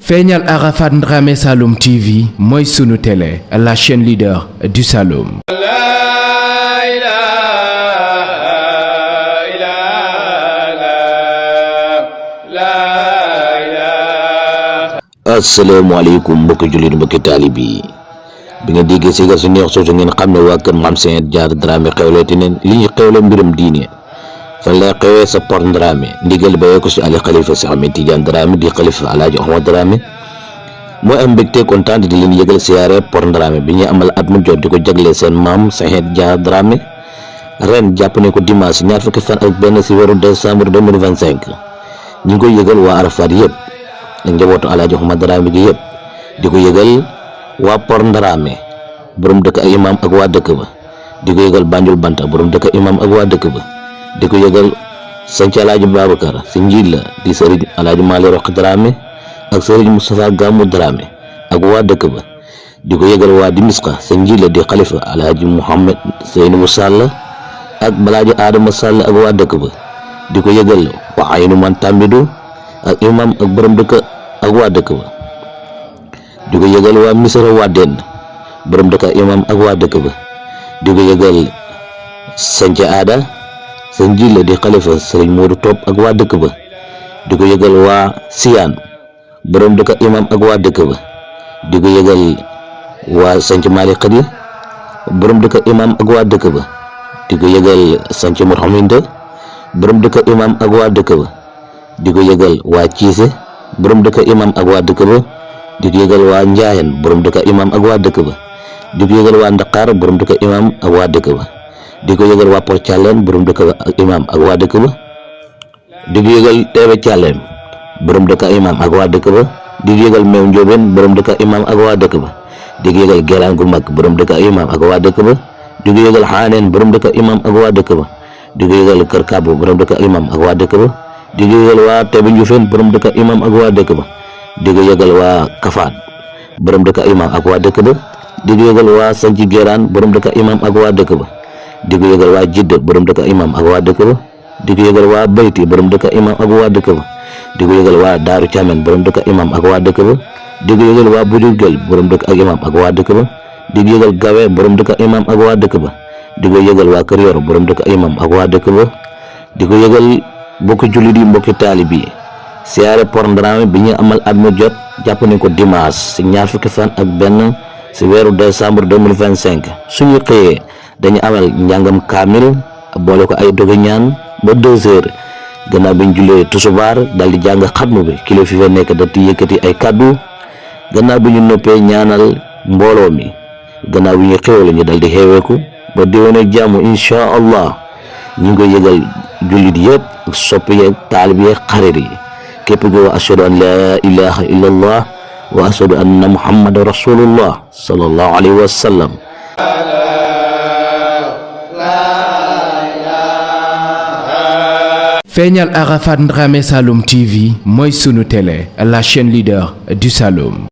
Feeñal Arafat Dramé Saloum TV mooy sunu télé, la chaîne leader du Saloum. asalaamaaleykum mbokki jullit mbokki taalibe yi bi nga déggee sigar su neex soosu ngeen xam ne waa kër Mame Saint Diarra Dramé xewleeti neen li ñu xewle mbiram diine fan lay xewee sa Porte Dramé ndigal bayee ko si Ali Khalifa Cheikh Ahmed Tidiane Dramé di xalifa Alaaji Ahmad Dramé mooy am mbégte kontaan di leen yëgal siyaare Porte Dramé bi ñuy amal at mu jot di ko jagleel seen maam Saint Diarra Dramé ren jàpp ne ko dimanche ñaar fukki fan ak benn si weeru décembre 2025 ñu ngi koy yëgal waa Arafat yëpp ak njabootu Alaaji Ahmad Dramé gi yëpp di ko yëgal waa Porte Dramé borom dëkk ak imam ak waa dëkk ba di ko yëgal Banjul Banta borom dëkk ak imam ak waa dëkk ba di ko yëgal sanc Alaaji Babacar si njiit la di sëriñ Alaaji Mali Roq Dramé ak sëriñ Moustapha Gamou Dramé ak waa dëkk ba di ko yëgal waa Dimisqa sa njiit la di xalifa Alaaji Mouhamed Seynabou Sall ak Balaaji Adama Sall ak waa dëkk ba di ko yëgal waa Aynu Man Tambidou ak imam ak borom dëkk ak waa dëkk ba di ko yëgal waa Misra waa Den borom dëkk ak imam ak waa dëkk ba di ko yëgal sanc aada sa njiit la di xalifa sëriñ Modou Top ak waa dëkk ba di ko yëgal waa Siyaan borom dëkk ak imam ak waa dëkk ba di ko yëgal waa sanc Mali Khadi borom dëkk ak imam ak waa dëkk ba di ko yëgal sanc Mourhaminda borom dëkk ak imam ak waa dëkk ba di ko yëgal waa Ciise borom dëkk imam ak waa dëkk ba di ko yëgal waa Njaayan borom dëkk imam ak waa dëkk ba di ko yëgal waa Ndakaar borom dëkk imam ak waa dëkk ba di ko yëgal waa Port Thialène borom dëkk ak imam ak waa dëkk ba di ko yëgal Teebe Thialène borom dëkk imam ak waa dëkk ba di ko yëgal Meew Njoobeen borom dëkk imam ak waa dëkk ba di ko yëgal Geraan gu mag borom dëkk imam ak waa dëkk ba di ko yëgal Xaaneen borom dëkk imam ak waa dëkk ba di ko yëgal Kër Kabo borom dëkk imam ak waa dëkk ba di ko yëgal waa Teebe Njufeen borom dëkk imam ak waa dëkk ba di ko yëgal waa Kafaat borom dëkk imam ak waa dëkk ba di ko yëgal waa Sanci Geraan borom dëkk imam ak waa dëkk ba di ko yëgal waa Jidda borom dëkk imam ak waa dëkk ba di ko yëgal waa Bayti borom dëkk imam ak waa dëkk ba di ko yëgal waa Daaru Camen borom dëkk imam ak waa dëkk ba di ko yëgal waa Bujurgel borom dëkk ak imam ak waa dëkk ba di ko yëgal Gawe borom dëkk imam ak waa dëkk ba di ko yëgal waa Kër Yoro borom dëkk imam ak waa dëkk ba di ko yëgal mbokki jullit yi mbokki taalib yi siyaare Porte Dramé bi ñu amal at mu jot jàpp ne ko dimanche si ñaar fukki fan ak benn si weeru décembre 2025 suñu xëyee dañu amal njàngam kaamil boole ko ay dogi ñaan ba 2 heures gannaaw bi ñu jullee tusubaar dal di jàng xatmu bi kilifa fi fa nekk da ti yëkkati ay kaddu gannaaw bi ñu noppee ñaanal mbooloo mi gannaaw bi ñu xéwale ñu dal di xeeweeku ba déwéne jàmm incha allah ñu ngi koy yëgal jullit yëpp soppi yeeg taalib yeeg xarit yi képp ko wa ashhadu an la ilaha illa allah wa ashhadu anna muhammadan rasulullah sallallahu alayhi wa sallam. Feeñal Arafat Dramé Saloum TV mooy sunu télé, la chaîne leader du Saloum.